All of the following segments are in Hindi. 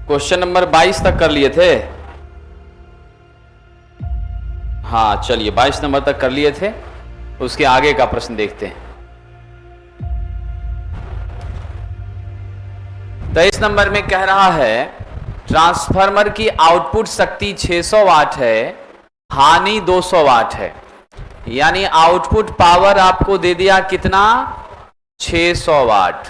क्वेश्चन नंबर 22 तक कर लिए थे। हाँ चलिए 22 नंबर तक कर लिए थे, उसके आगे का प्रश्न देखते हैं। 23 नंबर में कह रहा है ट्रांसफार्मर की आउटपुट शक्ति 600 वाट है, हानि 200 वाट है। यानी आउटपुट पावर आपको दे दिया कितना, 600 वाट,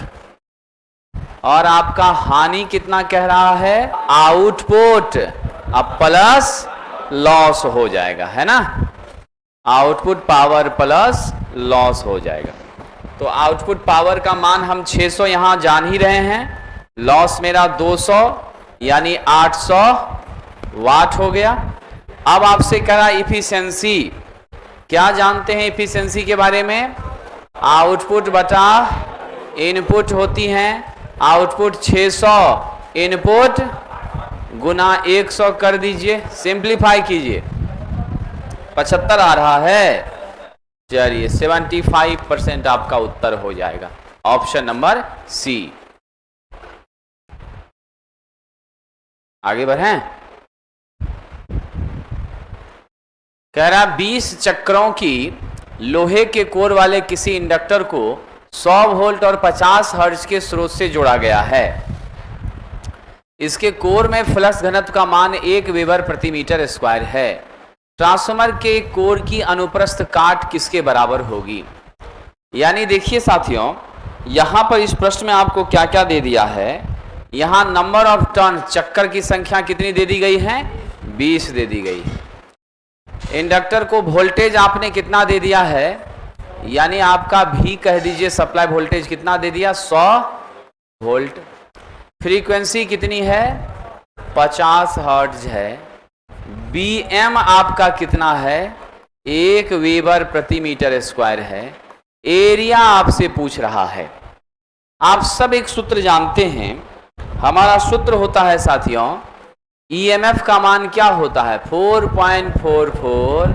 और आपका हानि कितना कह रहा है, आउटपुट। अब प्लस लॉस हो जाएगा, है ना, आउटपुट पावर प्लस लॉस हो जाएगा। तो आउटपुट पावर का मान हम 600 यहां जान ही रहे हैं, लॉस मेरा 200 यानी 800 वाट हो गया। अब आपसे कह रहा इफिशिएंसी, क्या जानते हैं इफिशिएंसी के बारे में, आउटपुट बटा इनपुट होती हैं। आउटपुट 600 इनपुट गुना 100 कर दीजिए, सिंप्लीफाई कीजिए, 75 आ रहा है। चलिए 75% आपका उत्तर हो जाएगा, ऑप्शन नंबर सी। आगे बढ़ें। कह रहा 20 चक्रों की लोहे के कोर वाले किसी इंडक्टर को 100 वोल्ट और 50 हर्ट्ज के स्रोत से जोड़ा गया है। इसके कोर में फ्लक्स घनत्व का मान 1 वेबर प्रति मीटर स्क्वायर है। ट्रांसफार्मर के कोर की अनुप्रस्थ काट किसके बराबर होगी। यानी देखिए साथियों, यहां पर इस प्रश्न में आपको क्या क्या दे दिया है। यहां नंबर ऑफ टर्न, चक्कर की संख्या कितनी दे दी गई है, 20 दे दी गई है। इंडक्टर को वोल्टेज आपने कितना दे दिया है, यानी आपका भी कह दीजिए सप्लाई वोल्टेज कितना दे दिया, 100 वोल्ट। फ्रीक्वेंसी कितनी है, 50 हर्ट्ज है। बीएम आपका कितना है, 1 वेबर प्रति मीटर स्क्वायर है। एरिया आपसे पूछ रहा है। आप सब एक सूत्र जानते हैं, हमारा सूत्र होता है साथियों, ईएमएफ का मान क्या होता है, 4.44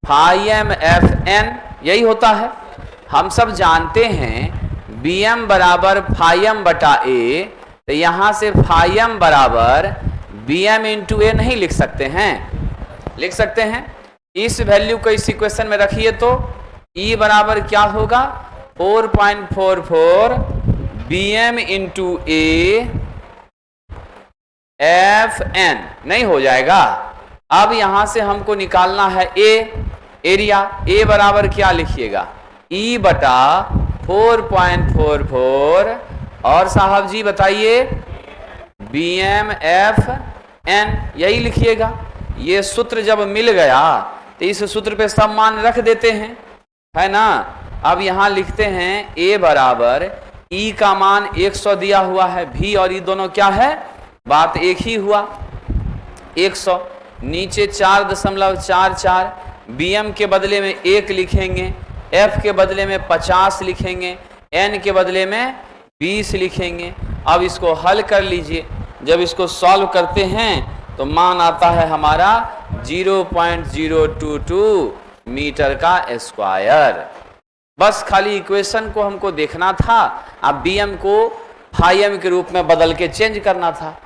फाइव FN, यही होता है। हम सब जानते हैं बीएम बराबर फाइव बटा ए, तो यहां से फाइव बराबर बीएम इंटू ए नहीं लिख सकते हैं, लिख सकते हैं। इस वैल्यू को इस इक्वेशन में रखिए तो ई बराबर क्या होगा, 4.44 बीएम इंटू ए FN, नहीं हो जाएगा। अब यहां से हमको निकालना है ए, एरिया। ए बराबर क्या लिखिएगा, ई बटा 4.44 और साहब जी बताइए BMFN, यही लिखिएगा। ये सूत्र जब मिल गया तो इस सूत्र पे सब मान रख देते हैं, है ना। अब यहां लिखते हैं ए बराबर, ई का मान 100 दिया हुआ है, भी और ई दोनों क्या है, बात एक ही हुआ, 100 नीचे 4.44, बीएम के बदले में 1 लिखेंगे, एफ के बदले में 50 लिखेंगे, एन के बदले में 20 लिखेंगे। अब इसको हल कर लीजिए, जब इसको सॉल्व करते हैं तो मान आता है हमारा 0.022 मीटर का स्क्वायर। बस खाली इक्वेशन को हमको देखना था, अब बीएम को फाइव के रूप में बदल के चेंज करना था।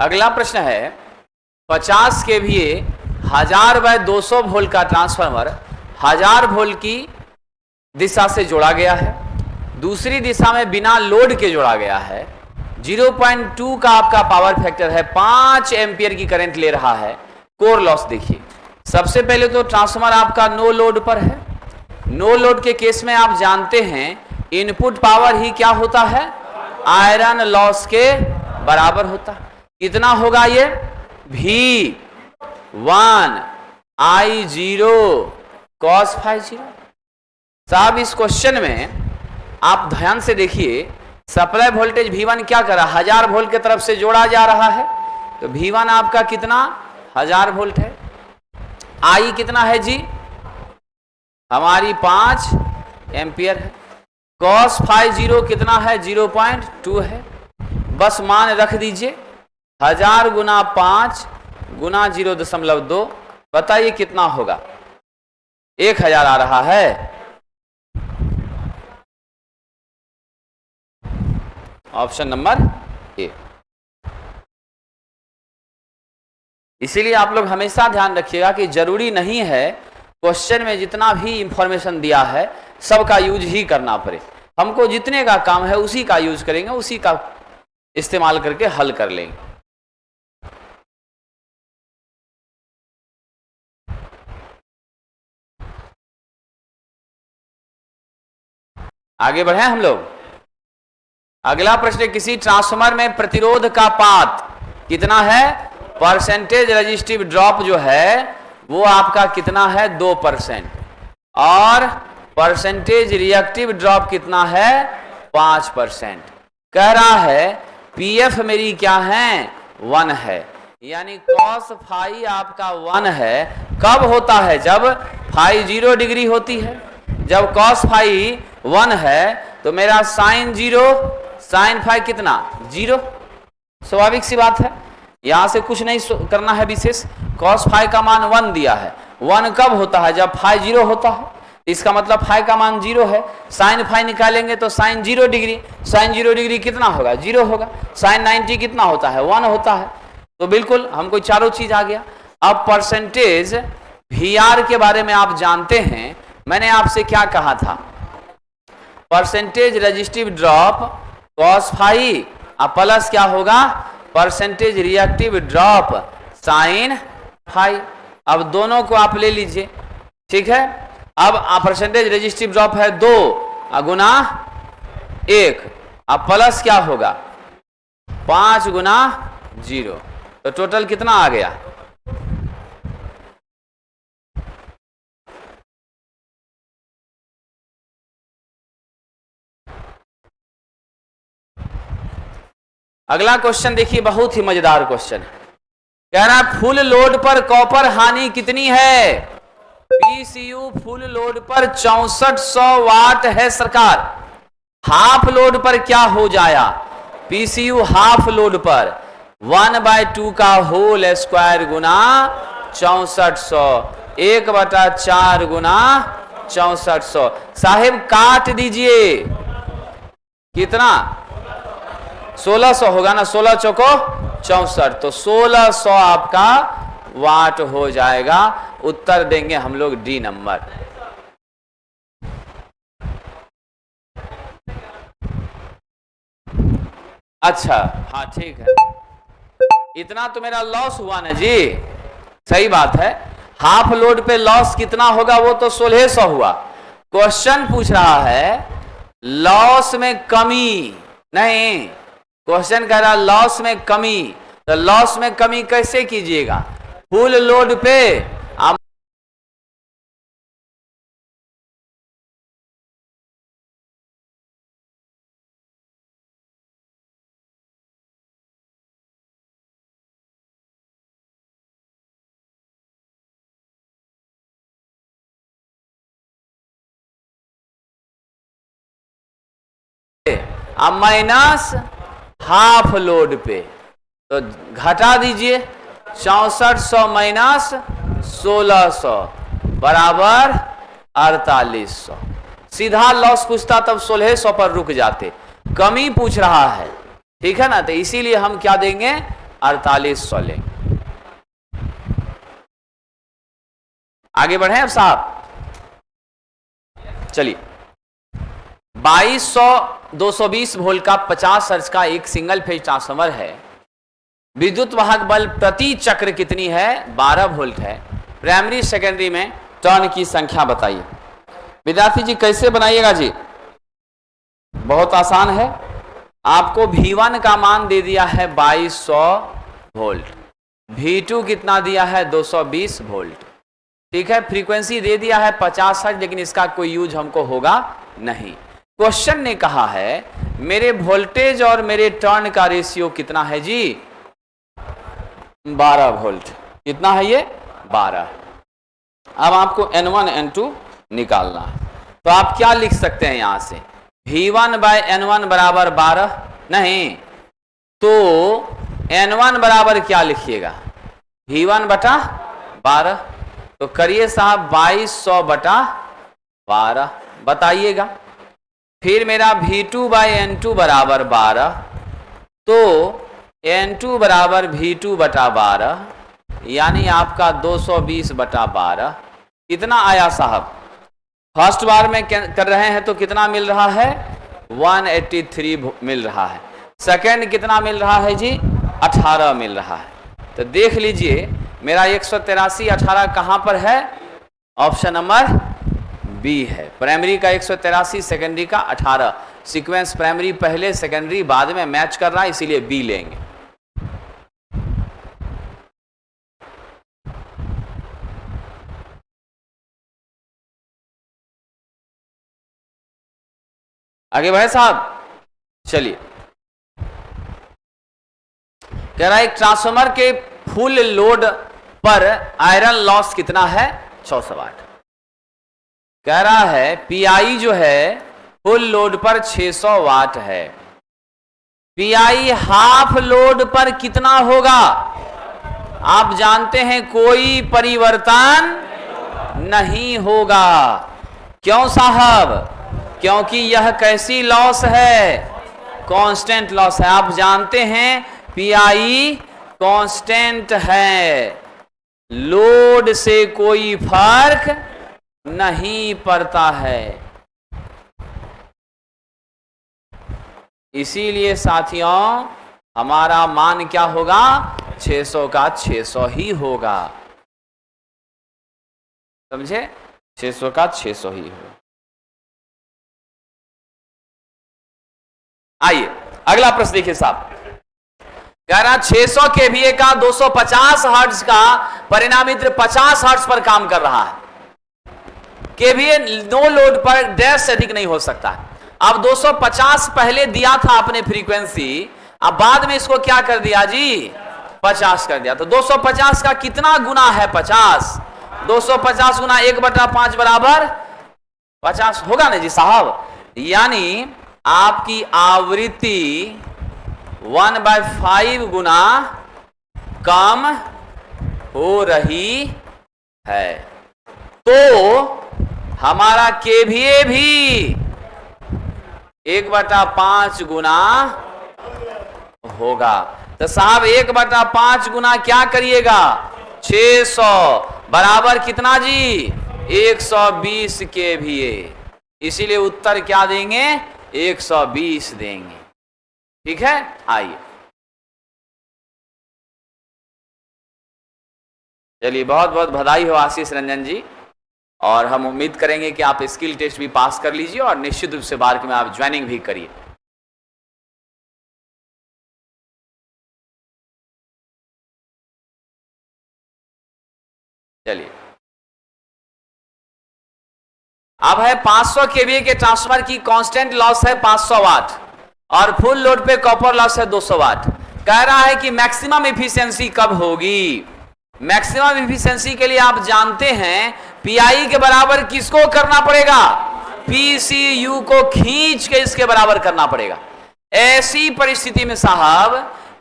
अगला प्रश्न है 50 kVA 1000/200 वोल्ट का ट्रांसफार्मर 1000 वोल्ट की दिशा से जोड़ा गया है, दूसरी दिशा में बिना लोड के जोड़ा गया है। 0.2 का आपका पावर फैक्टर है, 5 एम्पियर की करंट ले रहा है। कोर लॉस देखिए, सबसे पहले तो ट्रांसफार्मर आपका नो लोड पर है। नो लोड के केस में आप जानते हैं इनपुट पावर ही क्या होता है, आयरन लॉस के बराबर होता है। कितना होगा ये, V1 I0 cos phi 0। साहब इस क्वेश्चन में आप ध्यान से देखिए, सप्लाई वोल्टेज V1 क्या कर रहा है, 1000 वोल्ट की तरफ से जोड़ा जा रहा है, तो V1 आपका कितना 1000 वोल्ट है। I कितना है जी, हमारी 5 एम्पियर है। cos phi 0 कितना है, 0.2 है। बस मान रख दीजिए, 1000 गुना 5 गुना 0.2, बताइए कितना होगा? 1000 आ रहा है। Option number A. इसीलिए आप लोग हमेशा ध्यान रखिएगा कि जरूरी नहीं है क्वेश्चन में जितना भी इंफॉर्मेशन दिया है सबका यूज ही करना पड़े। हमको जितने का काम है उसी का यूज करेंगे, उसी का इस्तेमाल करके हल कर लेंगे। आगे बढ़े हम लोग। अगला प्रश्न, किसी ट्रांसफार्मर में प्रतिरोध का पात कितना है? परसेंटेज रेजिस्टिव ड्रॉप जो है वो आपका कितना है? 2%। और परसेंटेज रिएक्टिव ड्रॉप कितना है? 5%। कह रहा है पीएफ मेरी क्या है? 1 है, यानी कॉस फाई आपका 1 है। कब होता है? जब फाई 0 डिग्री होती है। जब कॉस फाई 1 है तो मेरा साइन 0, साइन फाई कितना? 0। स्वाभाविक सी बात है, यहां से कुछ नहीं करना है विशेष। कॉस फाई का मान 1 दिया है। 1 कब होता है? जब फाई 0 होता है। इसका मतलब फाई का मान 0 है। साइन फाई निकालेंगे तो साइन 0 डिग्री, साइन 0 डिग्री कितना होगा? 0 होगा। साइन 90 कितना होता है? 1 होता है। तो बिल्कुल हमको चारों चीज आ गया। अब परसेंटेज वीआर के बारे में आप जानते हैं। मैंने आपसे क्या कहा था? Percentage resistive drop cos phi और प्लस क्या होगा? Percentage reactive drop sine phi. अब दोनों को आप ले लीजिए, ठीक है। अब परसेंटेज रेजिस्टिव ड्रॉप है 2 गुना 1, अब प्लस क्या होगा? 5 गुना 0, तो टोटल कितना आ गया? अगला क्वेश्चन देखिए, बहुत ही मजेदार क्वेश्चन है। कह रहा है फुल लोड पर कॉपर हानि कितनी है? पीसीयू फुल लोड पर 6400 वाट है सरकार। हाफ लोड पर क्या हो जाया? पीसीयू हाफ लोड पर 1/2 का होल स्क्वायर गुना 6400, 1/4 गुना 6400। साहेब काट दीजिए, कितना? 1600 होगा ना, 16 चौको 64, तो 1600 आपका वाट हो जाएगा। उत्तर देंगे हम लोग डी नंबर। अच्छा, हाँ ठीक है, इतना तो मेरा लॉस हुआ ना जी। सही बात है, हाफ लोड पे लॉस कितना होगा? वो तो 1600 हुआ। क्वेश्चन पूछ रहा है लॉस में कमी, नहीं, क्वेश्चन कह रहा लॉस में कमी। तो लॉस में कमी कैसे कीजिएगा? फुल लोड पे आप माइनस हाफ लोड पे, तो घटा दीजिए। 6400 माइनस 1600 बराबर 4800। सीधा लॉस पूछता तब 1600 पर रुक जाते। कमी पूछ रहा है, ठीक है ना, तो इसीलिए हम क्या देंगे? 4800 लेंगे। आगे बढ़े अब साहब, चलिए। 2200 220 वोल्ट का 50 हर्ट्ज का एक सिंगल फेज ट्रांसफार्मर है। विद्युत वाहक बल प्रति चक्र कितनी है? 12 वोल्ट है। प्राइमरी सेकेंडरी में टर्न की संख्या बताइए। विद्यार्थी जी कैसे बनाइएगा जी? बहुत आसान है। आपको V1 का मान दे दिया है 2200 वोल्ट, V2 कितना दिया है? 220 वोल्ट, ठीक है। फ्रीक्वेंसी दे दिया है 50 हर्ट्ज, लेकिन इसका कोई यूज हमको होगा नहीं। क्वेश्चन ने कहा है मेरे वोल्टेज और मेरे टर्न का रेशियो कितना है जी? 12 वोल्ट। कितना है ये? 12। अब आपको N1 N2 निकालना है, तो आप क्या लिख सकते हैं यहां से? V1/N1 बराबर 12, नहीं तो N1 बराबर क्या लिखिएगा? V1 बटा 12, तो करिए साहब 2200 बटा 12 बताइएगा। फिर मेरा V2 बाई N2 बराबर 12, तो N2 बराबर V2 बटा 12, यानी आपका 220 बटा 12 कितना आया साहब? फर्स्ट बार में कर रहे हैं तो कितना मिल रहा है? 183 मिल रहा है। सेकंड कितना मिल रहा है जी? 18 मिल रहा है। तो देख लीजिए मेरा 183 18 कहां पर है? ऑप्शन नंबर बी है। प्राइमरी का 183, सेकेंडरी का 18। सीक्वेंस प्राइमरी पहले, सेकेंडरी बाद में मैच कर रहा है, इसीलिए बी लेंगे। आगे बढ़े साहब, चलिए। कह रहा है एक ट्रांसफार्मर के फुल लोड पर आयरन लॉस कितना है? 600 वाट। कह रहा है पीआई जो है फुल लोड पर 600 वाट है, पीआई हाफ लोड पर कितना होगा? आप जानते हैं कोई परिवर्तन नहीं होगा। क्यों साहब? क्योंकि यह कैसी लॉस है? कांस्टेंट लॉस है। आप जानते हैं पीआई कांस्टेंट है, लोड से कोई फर्क नहीं पड़ता है। इसीलिए साथियों हमारा मान क्या होगा? 600 का 600 ही होगा। समझे? 600 का 600 ही होगा। आइए अगला प्रश्न देखिए साहब। कह रहा 600 केवीए का 250 हर्ट्ज का परिणामित्र 50 हर्ट्ज पर काम कर रहा है। केवीए नो लोड पर डैश से अधिक नहीं हो सकता। अब 250 पहले दिया था आपने फ्रीक्वेंसी, अब बाद में इसको क्या कर दिया जी? 50 कर दिया। तो 250 का कितना गुना है? 50। 250 गुना 1/5 बराबर 50 होगा ना जी साहब। यानी आपकी आवृत्ति 1/5 गुना कम हो रही है, तो हमारा केवीए भी 1/5 गुना होगा। तो साहब 1/5 गुना क्या करिएगा? 600 बराबर कितना जी? 120 केवीए। इसीलिए उत्तर क्या देंगे? 120 देंगे। ठीक है, आइए चलिए। बहुत बहुत बधाई हो आशीष रंजन जी, और हम उम्मीद करेंगे कि आप स्किल टेस्ट भी पास कर लीजिए और निश्चित रूप से बार्क में आप ज्वाइनिंग भी करिए। चलिए अब है 500 केवीए के ट्रांसफार्मर की कांस्टेंट लॉस है 500 वाट और फुल लोड पे कॉपर लॉस है 200 वाट। कह रहा है कि मैक्सिमम एफिशिएंसी कब होगी? मैक्सिमम एफिशिएंसी के लिए आप जानते हैं पीआई के बराबर किसको करना पड़ेगा? पीसीयू को खींच के इसके बराबर करना पड़ेगा। ऐसी परिस्थिति में साहब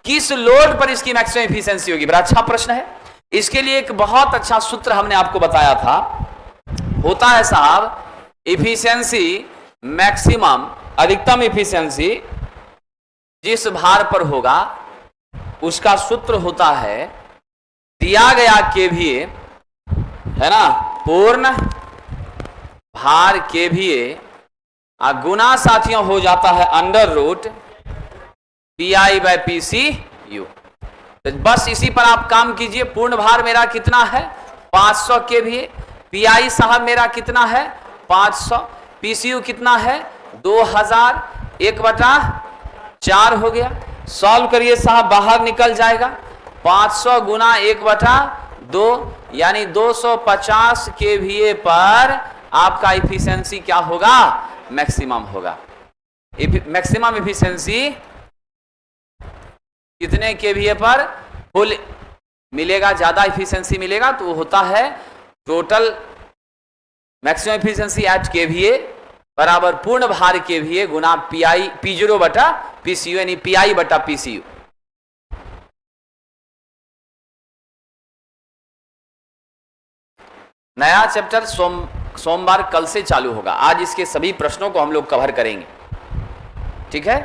किस लोड पर इसकी मैक्सिमम एफिशिएंसी होगी? बड़ा अच्छा प्रश्न है। इसके लिए एक बहुत अच्छा सूत्र हमने आपको बताया था। होता है साहब एफिशिएंसी मैक्सिमम, अधिकतम एफिशिएंसी जिस भार पर होगा उसका सूत्र होता है दिया गया केवीए है ना, पूर्ण भार केवीए गुना साथियों हो जाता है under root PI by PCU. तो बस इसी पर आप काम कीजिए। पूर्ण भार मेरा कितना है? 500 केवीए। पीआई साहब मेरा कितना है? 500। पीसीयू कितना है? 2000। 1/4 हो गया। सॉल्व करिए साहब, बाहर निकल जाएगा। 500 गुना 1/2 यानी 250 केवीए पर आपका एफिशिएंसी क्या होगा? मैक्सिमम होगा। मैक्सिमम एफिशिएंसी कितने केवीए पर फुल मिलेगा? ज्यादा एफिशिएंसी मिलेगा तो होता है total maximum efficiency eight KVA बराबर पूर्ण भार केवीए गुना पीआई P0 बटा पीसीयू, यानी पीआई बटा पीसीयू। नया चैप्टर सोमवार कल से चालू होगा। आज इसके सभी प्रश्नों को हम लोग कवर करेंगे, ठीक है।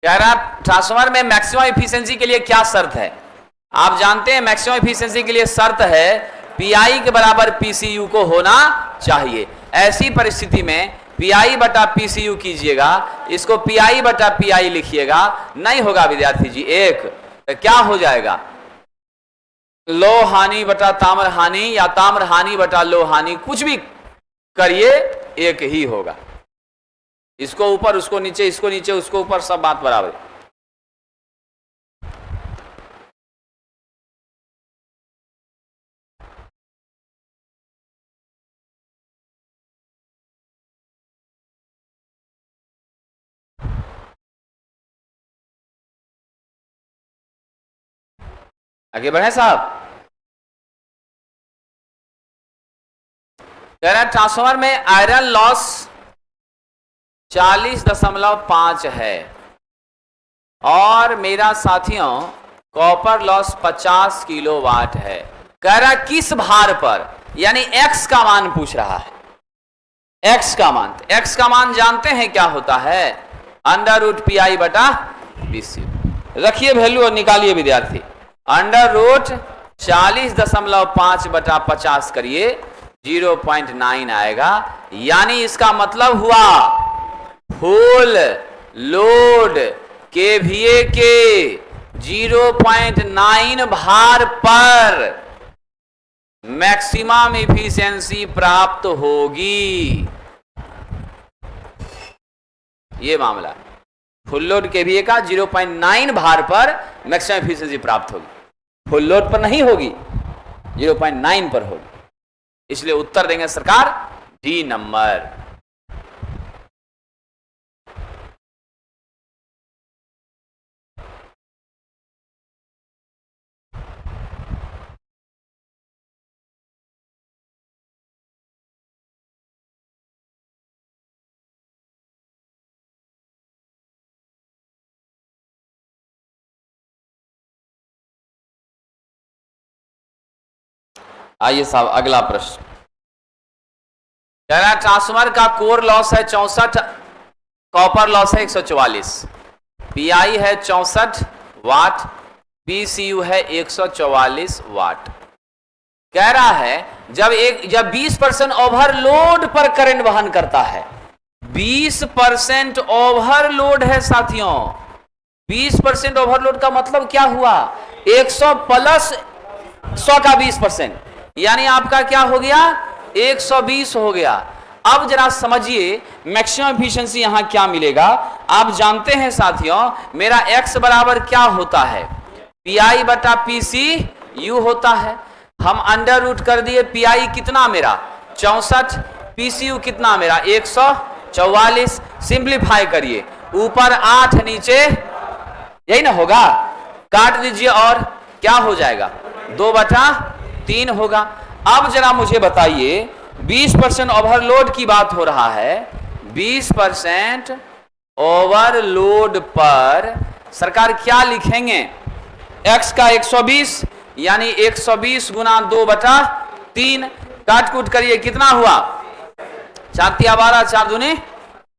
कह रहा ट्रांसफार्मर में मैक्सिमम एफिशिएंसी के लिए क्या शर्त है। आप जानते हैं मैक्सिमम एफिशिएंसी के लिए शर्त है पीआई के बराबर पीसीयू को होना चाहिए। ऐसी परिस्थिति में पीआई बटा पीसीयू कीजिएगा, इसको पीआई बटा पीआई लिखिएगा, नहीं होगा विद्यार्थी जी। एक क्या हो जाएगा, लो हानि बटा ताम्र हानि या ताम्र हानि बटा लो हानि, कुछ भी करिए एक ही होगा। इसको ऊपर उसको नीचे, इसको नीचे उसको ऊपर, सब बात बराबर। आगे बढ़े साहब। कह रहा है ट्रांसफार्मर में आयरन लॉस 40.5 है और मेरा साथियों कॉपर लॉस 50 किलोवाट है। कह रहा किस भार पर, यानी एक्स का मान पूछ रहा है। एक्स का मान, एक्स का मान जानते हैं क्या होता है, अंडर रूट पी आई बटा पीसी। रखिए वैल्यू और निकालिए विद्यार्थी। अंडर रूट 40.5 बटा 50 करिए 0.9 आएगा। यानी इसका मतलब हुआ फुल लोड केवीए के 0.9 भार पर मैक्सिमम एफिशिएंसी प्राप्त होगी। ये मामला फुल लोड केवीए का 0.9 भार पर मैक्सिमम एफिशिएंसी प्राप्त होगी। फुल लोड पर नहीं होगी, 0.9 पर होगी। इसलिए उत्तर देंगे सरकार डी नंबर। आइए साहब अगला प्रश्न। कह रहा है ट्रांसफार्मर का कोर लॉस है 64, कॉपर लॉस है 144, पीआई है 64 वाट, पीसीयू है 144 वाट। कह रहा है जब 20% ओवरलोड पर करंट वहन करता है, 20% ओवरलोड है साथियों। 20% ओवरलोड का मतलब क्या हुआ, 100 प्लस 100 का 20%, यानी आपका क्या हो गया 120 हो गया। अब जरा समझिए मैक्सिमम एफिशिएंसी यहां क्या मिलेगा। आप जानते हैं साथियों मेरा x बराबर क्या होता है, पीआई बटा पीसी यू होता है। हम अंडर रूट कर दिए, पीआई कितना मेरा 64, पीसीयू कितना मेरा 144। सिंप्लीफाई करिए, ऊपर 8 नीचे, यही ना होगा, काट दीजिए और क्या हो जाएगा 2/3 होगा। अब जरा मुझे बताइए 20% ओवरलोड की बात हो रहा है, 20% ओवरलोड पर सरकार क्या लिखेंगे, x का 120 यानी 120 गुना 2/3, काट कूट करिए कितना हुआ 4 × 12 4 दूनी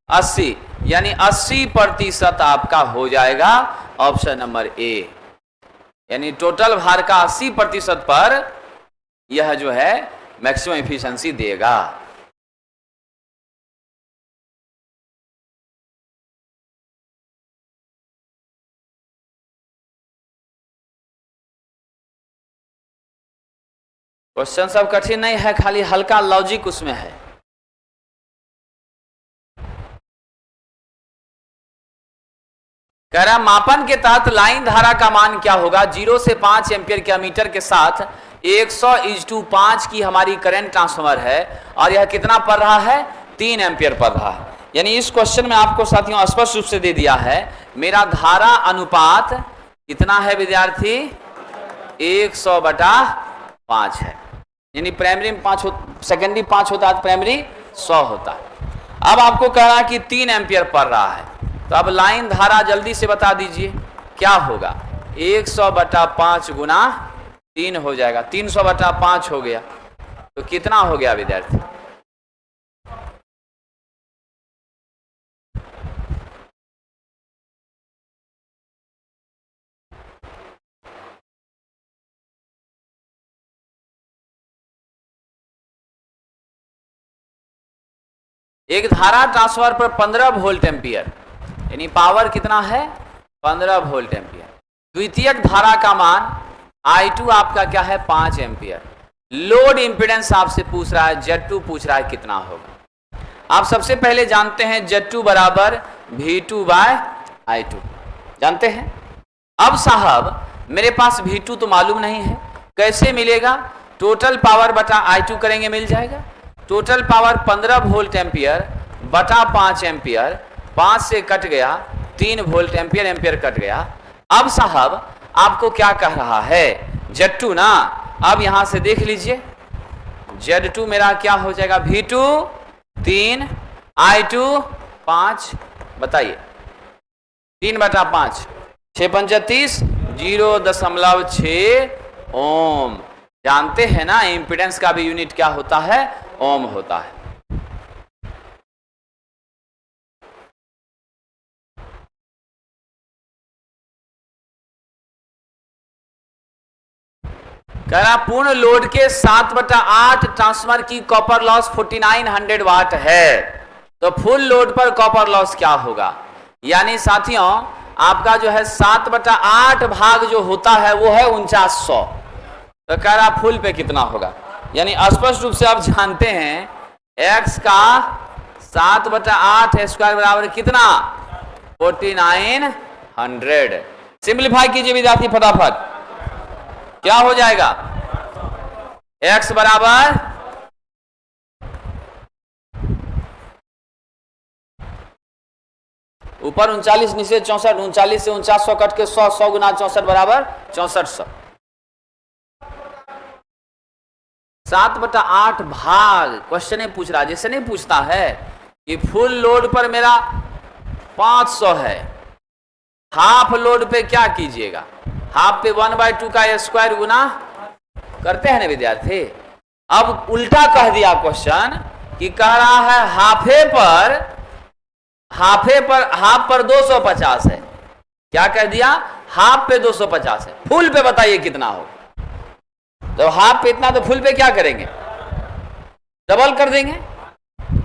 80, यानी 80% आपका हो जाएगा ऑप्शन नंबर ए। यानी टोटल भार का 80% पर यह जो है मैक्सिमम एफिशिएंसी देगा। क्वेश्चन सब कठिन नहीं है, खाली हल्का लॉजिक उसमें है। कह रहा मापन के तहत लाइन धारा का मान क्या होगा। 0 से 5 एम्पियर के मीटर के साथ 100:5 की हमारी करंट ट्रांसफार्मर है और यह कितना पड़ रहा है 3 एम्पियर पड़ रहा है। यानी इस क्वेश्चन में आपको साथियों स्पष्ट रूप से दे दिया है मेरा धारा अनुपात कितना है विद्यार्थी 100/5 है। यानी प्राइमरी में 5 सेकेंडरी 5 होता है, प्राइमरी 100 होता है। अब आपको कह रहा है कि 3 एम्पियर पड़ रहा है, तो अब लाइन धारा जल्दी से बता दीजिए क्या होगा। 100/5 गुना 3 हो जाएगा, 300/5 हो गया। तो कितना हो गया विद्यार्थी? एक धारा ट्रांसफर पर 15 वोल्ट एम्पियर, यानी पावर कितना है? 15 वोल्ट एम्पियर। द्वितीयक धारा का मान I2 आपका क्या है? 5 एम्पियर। लोड इंपीडेंस आपसे पूछ रहा है, Z2 पूछ रहा है कितना होगा। आप सबसे पहले जानते हैं Z2 बराबर V2/I2 जानते हैं। अब साहब मेरे पास V2 तो मालूम नहीं है, कैसे मिलेगा? टोटल पावर बटा I2 करेंगे, मिल जाएगा। टोटल पावर 15 वोल्ट एम्पियर बटा 5 एम्पियर, 5 से कट गया 3 वोल्ट एम्पियर, एम्पियर कट गया। अब साहब आपको क्या कह रहा है? Z2 ना। अब यहां से देख लीजिए, Z2 मेरा क्या हो जाएगा? V2 3, I2 5, बताइए 3/5, 6×5 0.6 ओम। जानते हैं ना इंपीडेंस का भी यूनिट क्या होता है? ओम होता है। कह रहा पूर्ण लोड के 7/8 ट्रांसफार्मर की कॉपर लॉस 4900 वाट है, तो फुल लोड पर कॉपर लॉस क्या होगा? यानी साथियों आपका जो है 7/8 भाग जो होता है वो है 4900। तो कह रहा फुल पे कितना होगा? यानी स्पष्ट रूप से आप जानते हैं x का 7/8 स्क्वायर बराबर कितना? 4900। सिंप्लीफाई कीजिए विद्यार्थी फटाफट, क्या हो जाएगा? x बराबर ऊपर 39 नीचे 64, 39 से 4900 कट के 100, 100 गुना 64 बराबर 6400। 7/8 भाग क्वेश्चन नहीं पूछ रहा, जैसे नहीं पूछता है कि फुल लोड पर मेरा 500 है, हाफ लोड पे क्या कीजिएगा? हाफ पे 1/2 का स्क्वायर गुना करते हैं ना विद्यार्थी। अब उल्टा कह दिया क्वेश्चन कि कह रहा है हाफ पर 250 है। क्या कह दिया? हाफ पे 250 है, फुल पे बताइए कितना हो। तो हाफ पे इतना, तो फुल पे क्या करेंगे? डबल कर देंगे।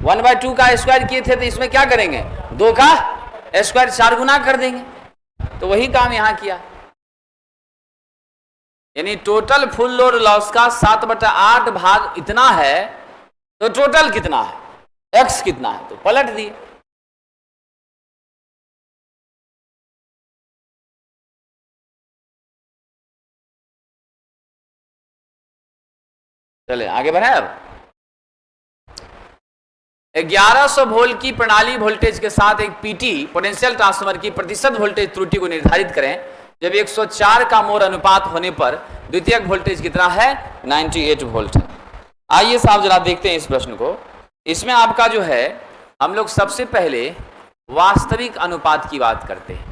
1/2 का स्क्वायर किए थे तो इसमें क्या करेंगे? 2 का स्क्वायर 4 गुना कर देंगे। तो वही काम यहां किया, यानी टोटल फुल लोड लॉस का 7/8 भाग इतना है, तो टोटल कितना है? x कितना है? तो पलट दिए। चले आगे बढ़े। अब 1100 वोल्ट की प्रणाली वोल्टेज के साथ एक पीटी पोटेंशियल ट्रांसफार्मर की प्रतिशत वोल्टेज त्रुटि को निर्धारित करें जब 104 का मोर अनुपात होने पर द्वितीयक वोल्टेज कितना है? 98 वोल्ट है। आइए साहब जरा देखते हैं इस प्रश्न को। इसमें आपका जो है हम लोग सबसे पहले वास्तविक अनुपात की बात करते हैं।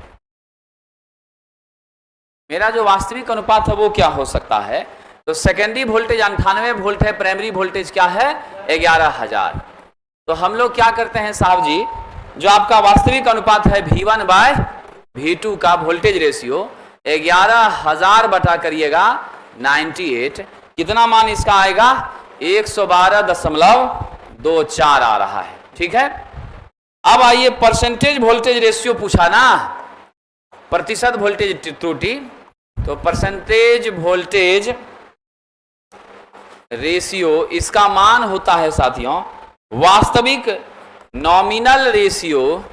मेरा जो वास्तविक अनुपात है वो क्या हो सकता है? तो सेकेंडरी वोल्टेज 98 वोल्ट है, प्राइमरी वोल्टेज क्या है? 11000। तो हम लोग क्या करते हैं साहब जी, जो आपका वास्तविक अनुपात है V1/V2 का वोल्टेज रेशियो 11000 बटा करिएगा 98, कितना मान इसका आएगा? 112.24 आ रहा है। ठीक है। अब आइए परसेंटेज वोल्टेज रेशियो पूछा ना, प्रतिशत वोल्टेज त्रुटि, तो परसेंटेज वोल्टेज रेशियो इसका मान होता है साथियों वास्तविक नॉमिनल रेशियो,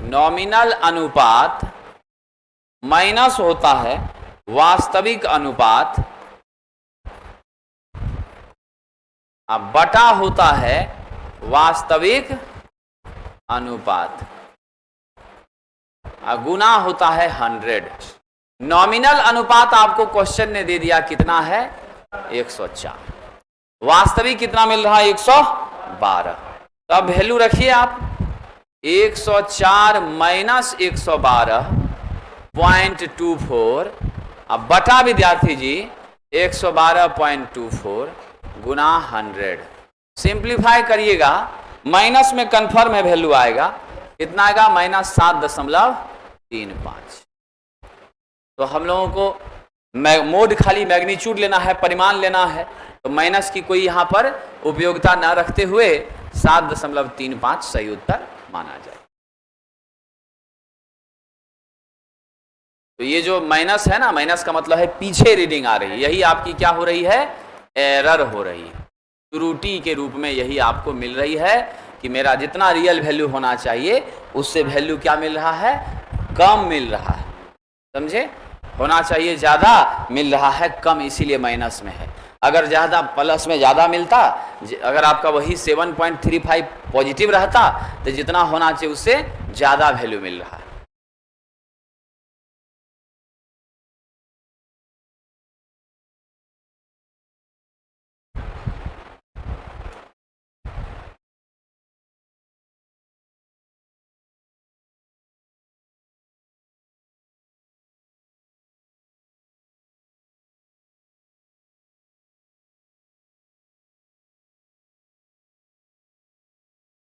नॉमिनल अनुपात माइनस होता है वास्तविक अनुपात, अब बटा होता है वास्तविक अनुपात, गुना होता है 100। नॉमिनल अनुपात आपको क्वेश्चन ने दे दिया कितना है? 104। वास्तविक कितना मिल रहा है? 112। तो अब वैल्यू रखिए आप, 104 माइनस 112.24 अब बटा विद्यार्थी जी 112.24 गुना 100। सिंप्लीफाई करिएगा, माइनस में कंफर्म है वैल्यू आएगा, कितना आएगा -7.35। तो हम लोगों को मोड खाली मैग्नीट्यूड लेना है, परिमाण लेना है, तो माइनस की कोई यहां पर उपयोगिता न रखते हुए 7.35 सही उत्तर माना जाए। तो ये जो माइनस है ना, माइनस का मतलब है पीछे रीडिंग आ रही है, यही आपकी क्या हो रही है, एरर हो रही है, त्रुटि के रूप में यही आपको मिल रही है कि मेरा जितना रियल वैल्यू होना चाहिए उससे वैल्यू क्या मिल रहा है, कम मिल रहा है। समझे, होना चाहिए ज्यादा, मिल रहा है कम, इसीलिए माइनस में है। अगर ज्यादा प्लस में ज्यादा मिलता, अगर आपका वही 7.35 पॉजिटिव रहता तो जितना होना चाहिए उससे ज्यादा वैल्यू मिल रहा है।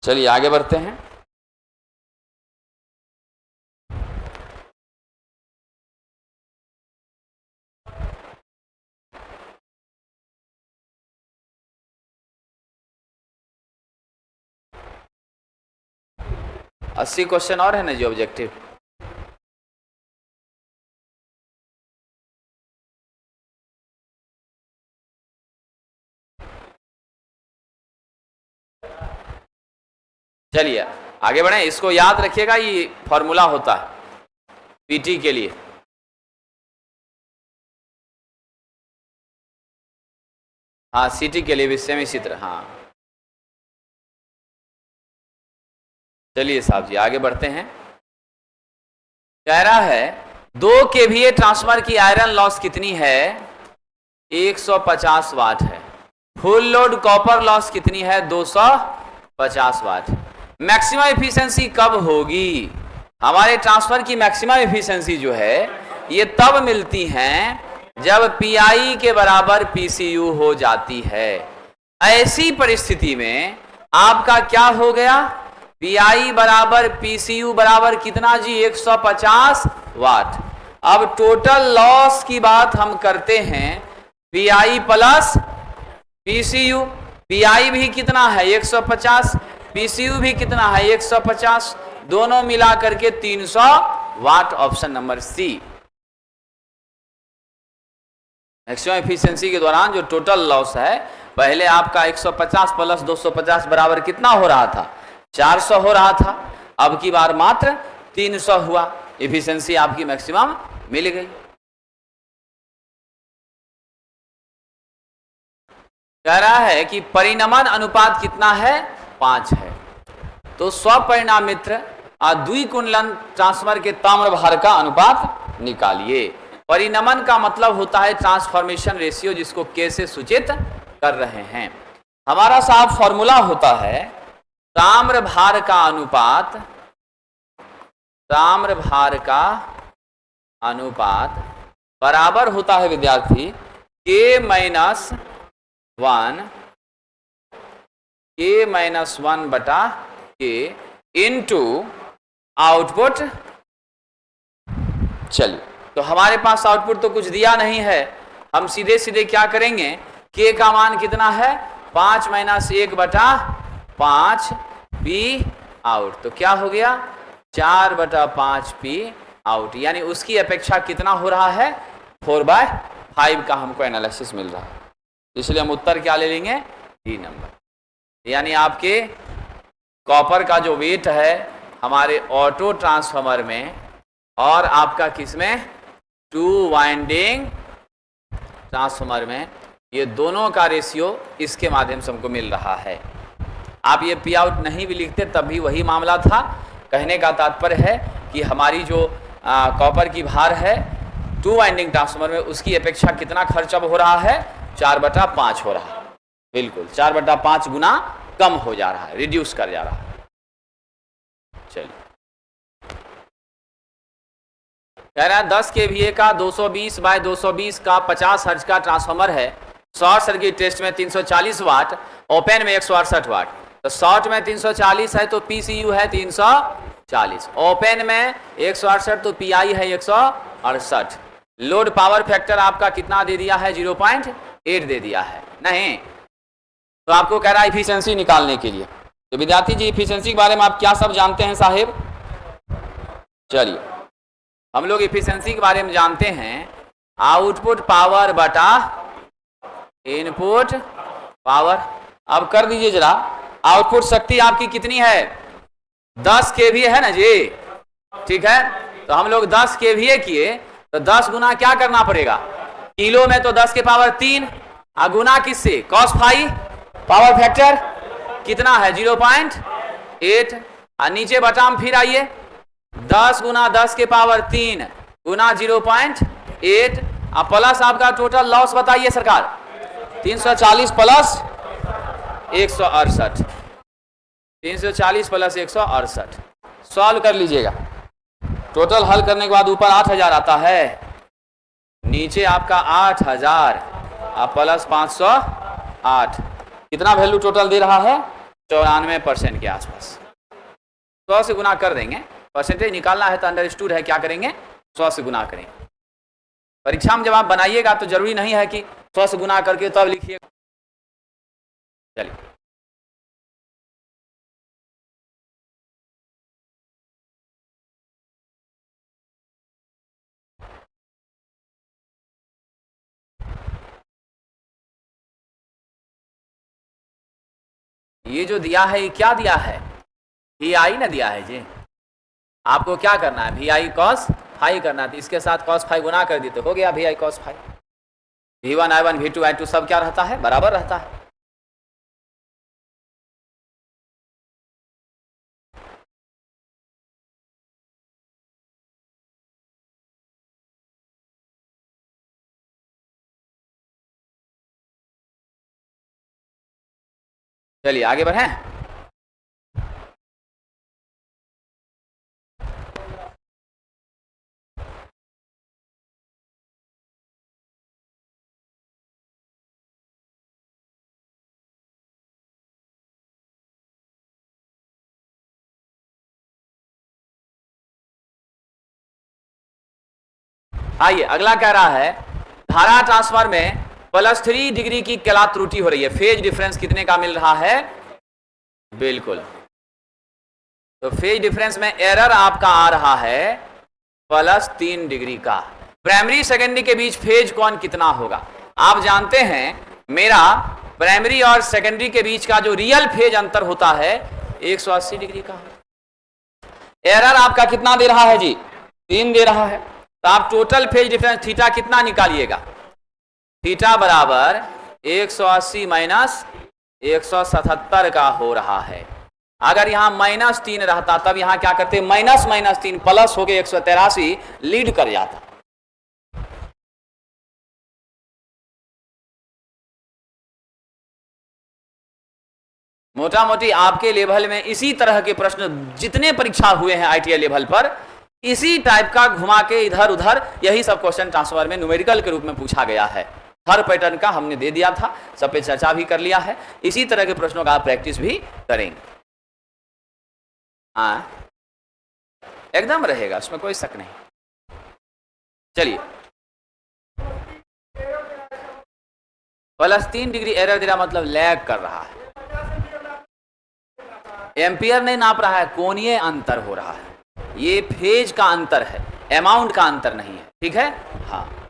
चलिए आगे बढ़ते हैं। अस्सी क्वेश्चन और है ना जी ऑब्जेक्टिव। चलिए आगे बढ़े, इसको याद रखिएगा, ये फॉर्मूला होता है पीटी के लिए। हाँ सीटी के लिए भी सेम इसी तरह। हाँ चलिए साहब जी आगे बढ़ते हैं। कह रहा है 2 kVA ट्रांसफार्मर की आयरन लॉस कितनी है, 150 वाट है। फुल लोड कॉपर लॉस कितनी है, 250 वाट। मैक्सिमम एफिशिएंसी कब होगी, हमारे ट्रांसफर की मैक्सिमम एफिशिएंसी जो है ये तब मिलती हैं जब पीआई के बराबर पीसीयू हो जाती है। ऐसी परिस्थिति में आपका क्या हो गया, पीआई बराबर पीसीयू बराबर कितना जी, 150 वाट। अब टोटल लॉस की बात हम करते हैं, पीआई प्लस पीसीयू। पीआई भी कितना है 150, पीसीयू भी कितना है 150, दोनों मिला करके 300 watt. Option number C. Maximum efficiency के दौरान जो टोटल लॉस है, पहले आपका 150 प्लस 250 बराबर कितना हो रहा था, 400 हो रहा था, अब की बार मात्र 300 हुआ, एफिशिएंसी आपकी मैक्सिमम मिल गई। कह रहा है कि परिणमन अनुपात कितना है, 5 है। तो स्वपरिणामित्र द्विकुंडलन ट्रांसफार्मर के ताम्र भार का अनुपात निकालिए। परिणमन का मतलब होता है ट्रांसफॉर्मेशन रेशियो, जिसको के से सूचित कर रहे हैं। हमारा साहब फॉर्मूला होता है ताम्र भार का अनुपात, ताम्र भार का अनुपात बराबर होता है विद्यार्थी K-1 बटा K इनटू आउटपुट। चलिए तो हमारे पास आउटपुट तो कुछ दिया नहीं है, हम सीधे सीधे क्या करेंगे, K का मान कितना है 5 - 1 बटा 5 P आउट, तो क्या हो गया 4/5 P आउट, यानी उसकी अपेक्षा कितना हो रहा है 4/5 का हमको एनालिसिस मिल रहा है। इसलिए हम उत्तर क्या ले लेंगे, डी नंबर। यानी आपके कॉपर का जो वेट है हमारे ऑटो ट्रांसफार्मर में और आपका किसमें 2 वाइंडिंग ट्रांसफार्मर में, ये दोनों का रेशियो इसके माध्यम से हमको मिल रहा है। आप ये पी आउट नहीं भी लिखते तब भी वही मामला था। कहने का तात्पर्य है कि हमारी जो कॉपर की भार है 2 वाइंडिंग ट्रांसफार्मर में, उसकी अपेक्षा कितना खर्च अब हो रहा है 4/5 हो रहा है। बिल्कुल 4/5 गुना कम हो जा रहा है, रिड्यूस कर जा रहा है। चलिए, कह रहा है 10 kVA का 220 बाय 220 का 50 हर्ट्ज का ट्रांसफार्मर है। शॉर्ट सर्किट टेस्ट में 340 वाट, ओपन में 168 वाट। तो शॉर्ट में 340 है तो PCU है 340, ओपन में 168 तो PI है 168। लोड पावर फैक्टर आपका कितना दे दिया है? 0.8 दे दिया है। नहीं तो आपको कह रहा है इफिशियंसी निकालने के लिए। तो विद्यार्थी जी इफिशियंसी के बारे में आप क्या सब जानते हैं साहेब? चलिए, हम लोग इफिशियंसी के बारे में जानते हैं आउटपुट पावर बटा इनपुट पावर। अब कर दीजिए जरा, आउटपुट शक्ति आपकी कितनी है? 10 kVA है ना जी, ठीक है। तो हम लोग 10 kVA किए तो 10 गुना क्या करना पड़ेगा? किलो में तो 10 के पावर 3, गुना किससे? cos phi. पावर फैक्टर कितना है? 0.8। और नीचे बटाम फिर आइए, 10 गुना 10 के पावर 3 गुना 0.8 और प्लस आपका टोटल लॉस बताइए सरकार। 340 प्लस 168, 340 प्लस 168। सॉल्व कर लीजिएगा। टोटल हल करने के बाद ऊपर 8000 आता है, नीचे आपका 8000 और प्लस 508। कितना वैल्यू टोटल दे रहा है? 94% के आसपास। 100 से गुना कर देंगे, परसेंटेज निकालना है तो अंडरस्टूड है, क्या करेंगे? 100 से गुना करेंगे। परीक्षा में जब आप बनाइएगा तो जरूरी नहीं है कि 100 से गुना करके तब लिखिए। चलिए, ये जो दिया है ये क्या दिया है? VI ना दिया है जी। आपको क्या करना है? VI cos फाई करना है। इसके साथ cos फाई गुना कर दी तो हो गया VI cos phi. V1 I1 V2 I2 सब क्या रहता है? बराबर रहता है। चलिए आगे बढ़ें। आइए, अगला कह रहा है धारा ट्रांसफार्मर में +3 डिग्री की क्या त्रुटि हो रही है? फेज डिफरेंस कितने का मिल रहा है? बिल्कुल, तो फेज डिफरेंस में एरर आपका आ रहा है +3 डिग्री का। प्राइमरी सेकेंडरी के बीच फेज कौन कितना होगा? आप जानते हैं मेरा प्राइमरी और सेकेंडरी के बीच का जो रियल फेज अंतर होता है 180 डिग्री का। एरर आपका कितना दे रहा है जी? 3 दे रहा है। तो आप टोटल फेज डिफरेंस थीटा कितना निकालिएगा? थीटा बराबर 180 माइनस 177 का हो रहा है। अगर यहां -3 रहता तब यहां क्या करते? -3 प्लस हो गए 183 लीड कर जाता। मोटा मोटी आपके लेवल में इसी तरह के प्रश्न जितने परीक्षा हुए हैं ITI लेवल पर, इसी टाइप का घुमा के इधर उधर यही सब क्वेश्चन ट्रांसफर में न्यूमेरिकल के रूप में पूछा गया है। हर पैटर्न का हमने दे दिया था, सब पे चर्चा भी कर लिया है। इसी तरह के प्रश्नों का आप प्रैक्टिस भी करेंगे। हाँ, एकदम रहेगा, उसमें कोई शक नहीं। चलिए, +3 डिग्री एरर दे रहा मतलब लैग कर रहा है। एम्पियर नहीं नाप रहा है, कोणीय अंतर हो रहा है। ये फेज का अंतर है, अमाउंट का अंतर नहीं है। ठीक है, हाँ।